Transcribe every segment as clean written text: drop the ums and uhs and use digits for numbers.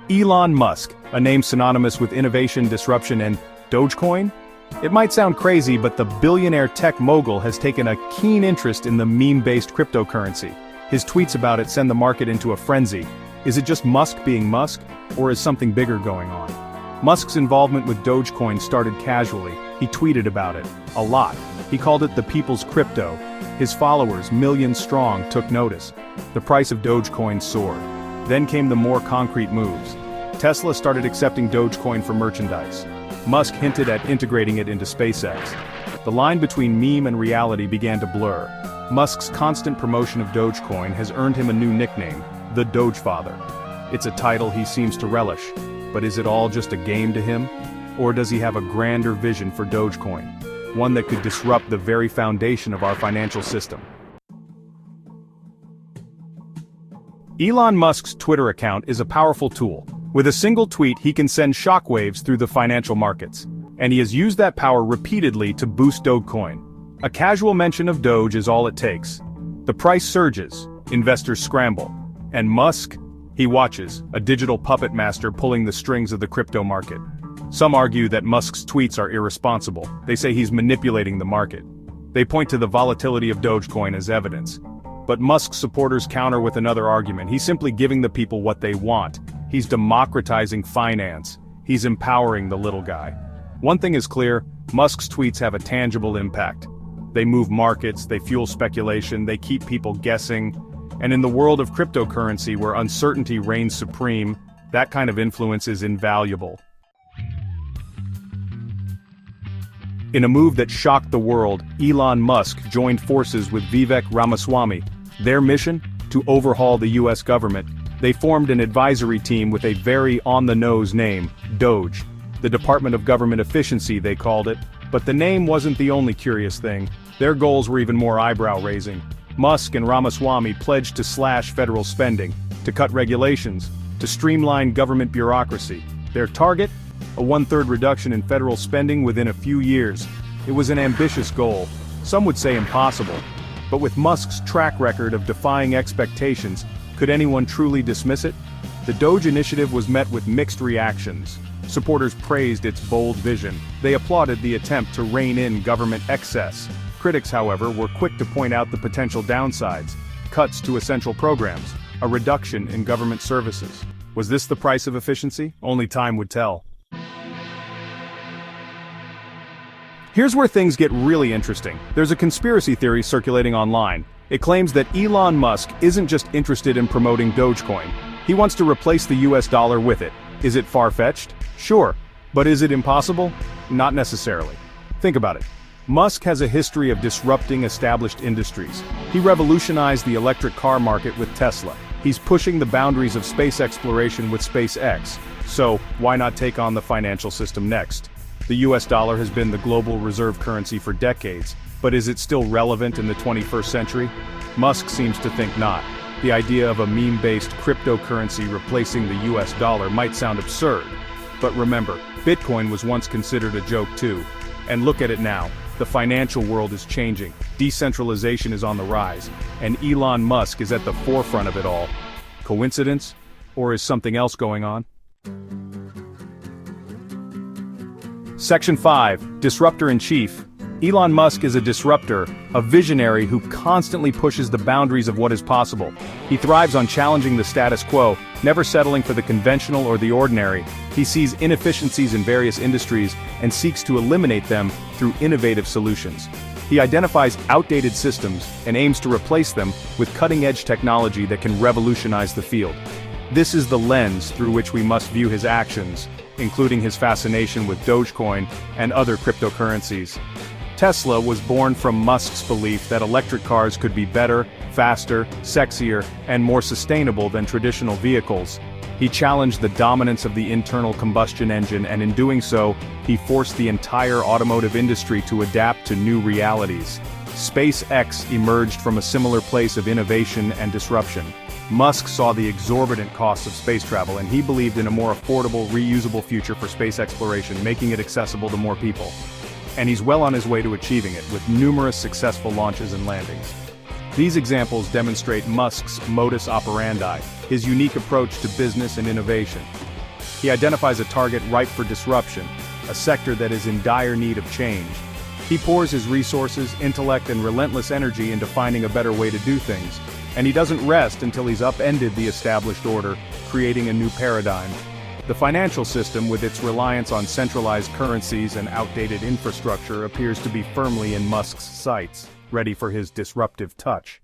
Elon Musk, a name synonymous with innovation, disruption, and Dogecoin? It might sound crazy, but the billionaire tech mogul has taken a keen interest in the meme-based cryptocurrency. His tweets about it send the market into a frenzy. Is it just Musk being Musk, or is something bigger going on? Musk's involvement with Dogecoin started casually. He tweeted about it, a lot. He called it the people's crypto. His followers, millions strong, took notice. The price of Dogecoin soared. Then came the more concrete moves. Tesla started accepting Dogecoin for merchandise. Musk hinted at integrating it into SpaceX. The line between meme and reality began to blur. Musk's constant promotion of Dogecoin has earned him a new nickname, the Dogefather. It's a title he seems to relish, but is it all just a game to him? Or does he have a grander vision for Dogecoin? One that could disrupt the very foundation of our financial system. Elon Musk's Twitter account is a powerful tool. With a single tweet, he can send shockwaves through the financial markets. And he has used that power repeatedly to boost Dogecoin. A casual mention of Doge is all it takes. The price surges, investors scramble. And Musk? He watches, a digital puppet master pulling the strings of the crypto market. Some argue that Musk's tweets are irresponsible. They say he's manipulating the market. They point to the volatility of Dogecoin as evidence. But Musk's supporters counter with another argument. He's simply giving the people what they want. He's democratizing finance. He's empowering the little guy. One thing is clear, Musk's tweets have a tangible impact. They move markets, they fuel speculation, they keep people guessing. And in the world of cryptocurrency where uncertainty reigns supreme, that kind of influence is invaluable. In a move that shocked the world, Elon Musk joined forces with Vivek Ramaswamy. Their mission? To overhaul the US government. They formed an advisory team with a very on-the-nose name, Doge. The Department of Government Efficiency, they called it. But the name wasn't the only curious thing. Their goals were even more eyebrow-raising. Musk and Ramaswamy pledged to slash federal spending, to cut regulations, to streamline government bureaucracy. Their target? A one-third reduction in federal spending within a few years. It was an ambitious goal. Some would say impossible. But with Musk's track record of defying expectations, could anyone truly dismiss it? The Doge initiative was met with mixed reactions. Supporters praised its bold vision. They applauded the attempt to rein in government excess. Critics, however, were quick to point out the potential downsides. Cuts to essential programs. A reduction in government services. Was this the price of efficiency? Only time would tell. Here's where things get really interesting. There's a conspiracy theory circulating online. It claims that Elon Musk isn't just interested in promoting Dogecoin. He wants to replace the US dollar with it. Is it far-fetched? Sure. But is it impossible? Not necessarily. Think about it. Musk has a history of disrupting established industries. He revolutionized the electric car market with Tesla. He's pushing the boundaries of space exploration with SpaceX. So, why not take on the financial system next? The US dollar has been the global reserve currency for decades, but is it still relevant in the 21st century? Musk seems to think not. The idea of a meme-based cryptocurrency replacing the US dollar might sound absurd. But remember, Bitcoin was once considered a joke too. And look at it now. The financial world is changing. Decentralization is on the rise. And Elon Musk is at the forefront of it all. Coincidence? Or is something else going on? Section 5. Disruptor-in-Chief. Elon Musk is a disruptor, a visionary who constantly pushes the boundaries of what is possible. He thrives on challenging the status quo, never settling for the conventional or the ordinary. He sees inefficiencies in various industries and seeks to eliminate them through innovative solutions. He identifies outdated systems and aims to replace them with cutting-edge technology that can revolutionize the field. This is the lens through which we must view his actions, including his fascination with Dogecoin and other cryptocurrencies. Tesla was born from Musk's belief that electric cars could be better, faster, sexier, and more sustainable than traditional vehicles. He challenged the dominance of the internal combustion engine, and in doing so, he forced the entire automotive industry to adapt to new realities. SpaceX emerged from a similar place of innovation and disruption. Musk saw the exorbitant costs of space travel, and he believed in a more affordable, reusable future for space exploration, making it accessible to more people. And he's well on his way to achieving it, with numerous successful launches and landings. These examples demonstrate Musk's modus operandi, his unique approach to business and innovation. He identifies a target ripe for disruption, a sector that is in dire need of change. He pours his resources, intellect, and relentless energy into finding a better way to do things, and he doesn't rest until he's upended the established order, creating a new paradigm. The financial system, with its reliance on centralized currencies and outdated infrastructure, appears to be firmly in Musk's sights, ready for his disruptive touch.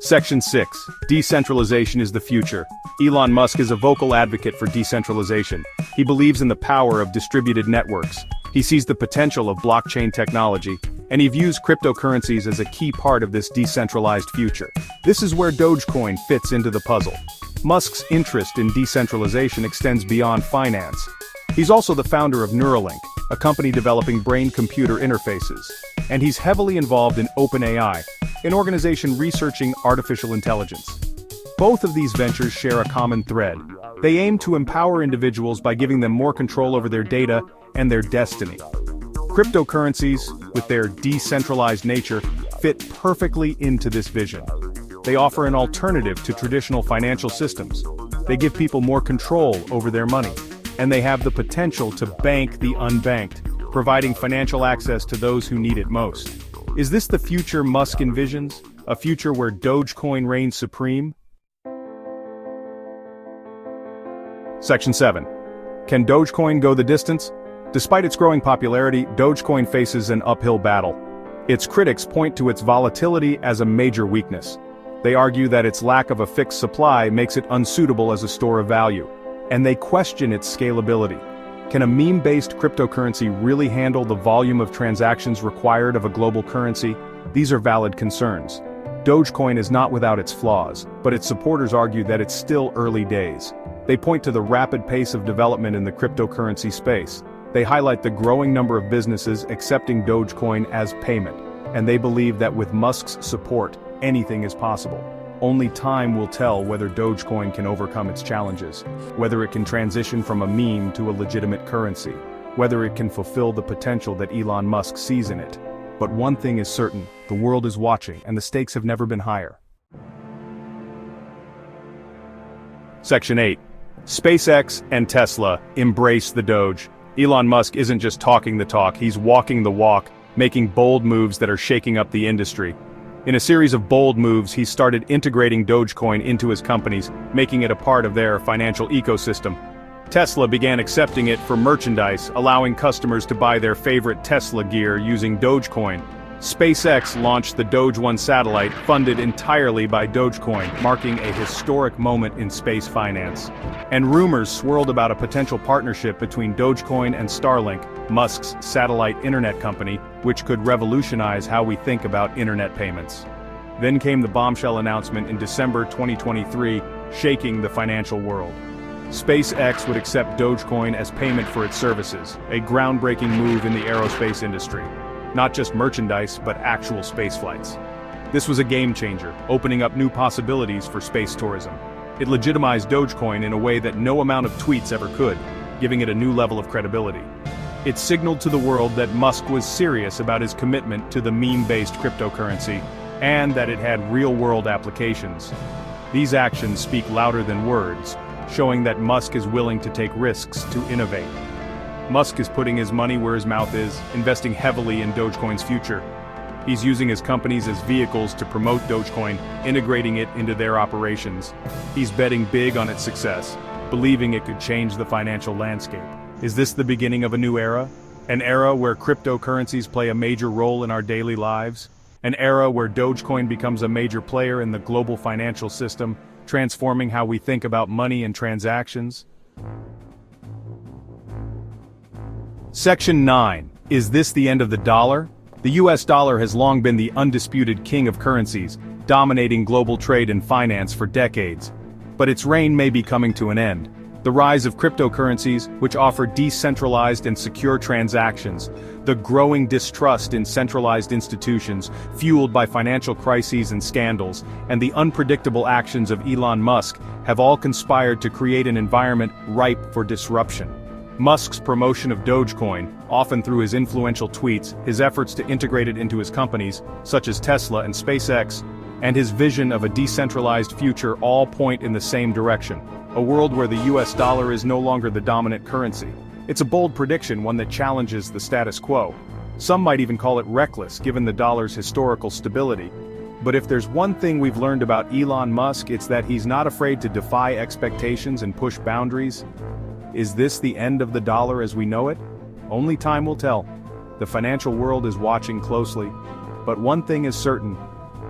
Section 6. Decentralization is the future. Elon Musk is a vocal advocate for decentralization. He believes in the power of distributed networks. He sees the potential of blockchain technology, and he views cryptocurrencies as a key part of this decentralized future. This is where Dogecoin fits into the puzzle. Musk's interest in decentralization extends beyond finance. He's also the founder of Neuralink, a company developing brain-computer interfaces. And he's heavily involved in OpenAI, an organization researching artificial intelligence. Both of these ventures share a common thread. They aim to empower individuals by giving them more control over their data and their destiny. Cryptocurrencies, with their decentralized nature, fit perfectly into this vision. They offer an alternative to traditional financial systems. They give people more control over their money, and they have the potential to bank the unbanked, providing financial access to those who need it most. Is this the future Musk envisions? A future where Dogecoin reigns supreme? Section 7. Can Dogecoin go the distance? Despite its growing popularity, Dogecoin faces an uphill battle. Its critics point to its volatility as a major weakness. They argue that its lack of a fixed supply makes it unsuitable as a store of value, and they question its scalability. Can a meme-based cryptocurrency really handle the volume of transactions required of a global currency? These are valid concerns. Dogecoin is not without its flaws, but its supporters argue that it's still early days. They point to the rapid pace of development in the cryptocurrency space. They highlight the growing number of businesses accepting Dogecoin as payment, and they believe that with Musk's support, anything is possible. Only time will tell whether Dogecoin can overcome its challenges, whether it can transition from a meme to a legitimate currency, whether it can fulfill the potential that Elon Musk sees in it. But one thing is certain, the world is watching, and the stakes have never been higher. Section 8. SpaceX and Tesla embrace the Doge. Elon Musk isn't just talking the talk, he's walking the walk, making bold moves that are shaking up the industry. In a series of bold moves, he started integrating Dogecoin into his companies, making it a part of their financial ecosystem. Tesla began accepting it for merchandise, allowing customers to buy their favorite Tesla gear using Dogecoin. SpaceX launched the Doge 1 satellite, funded entirely by Dogecoin, marking a historic moment in space finance. And rumors swirled about a potential partnership between Dogecoin and Starlink, Musk's satellite internet company, which could revolutionize how we think about internet payments. Then came the bombshell announcement in December 2023, shaking the financial world. SpaceX would accept Dogecoin as payment for its services, a groundbreaking move in the aerospace industry. Not just merchandise, but actual space flights. This was a game changer, opening up new possibilities for space tourism. It legitimized Dogecoin in a way that no amount of tweets ever could, giving it a new level of credibility. It signaled to the world that Musk was serious about his commitment to the meme-based cryptocurrency, and that it had real-world applications. These actions speak louder than words, showing that Musk is willing to take risks to innovate. Musk is putting his money where his mouth is, investing heavily in Dogecoin's future. He's using his companies as vehicles to promote Dogecoin, integrating it into their operations. He's betting big on its success, believing it could change the financial landscape. Is this the beginning of a new era? An era where cryptocurrencies play a major role in our daily lives? An era where Dogecoin becomes a major player in the global financial system, transforming how we think about money and transactions? Section 9. Is this the end of the dollar? The US dollar has long been the undisputed king of currencies, dominating global trade and finance for decades. But its reign may be coming to an end. The rise of cryptocurrencies, which offer decentralized and secure transactions, the growing distrust in centralized institutions, fueled by financial crises and scandals, and the unpredictable actions of Elon Musk, have all conspired to create an environment ripe for disruption. Musk's promotion of Dogecoin, often through his influential tweets, his efforts to integrate it into his companies, such as Tesla and SpaceX, and his vision of a decentralized future all point in the same direction, a world where the US dollar is no longer the dominant currency. It's a bold prediction, one that challenges the status quo. Some might even call it reckless, given the dollar's historical stability. But if there's one thing we've learned about Elon Musk, it's that he's not afraid to defy expectations and push boundaries. Is this the end of the dollar as we know it? Only time will tell. The financial world is watching closely. But one thing is certain.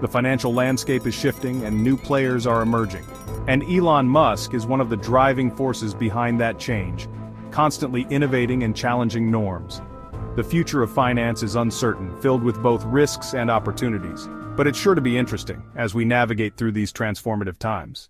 The financial landscape is shifting and new players are emerging. And Elon Musk is one of the driving forces behind that change, constantly innovating and challenging norms. The future of finance is uncertain, filled with both risks and opportunities. But it's sure to be interesting as we navigate through these transformative times.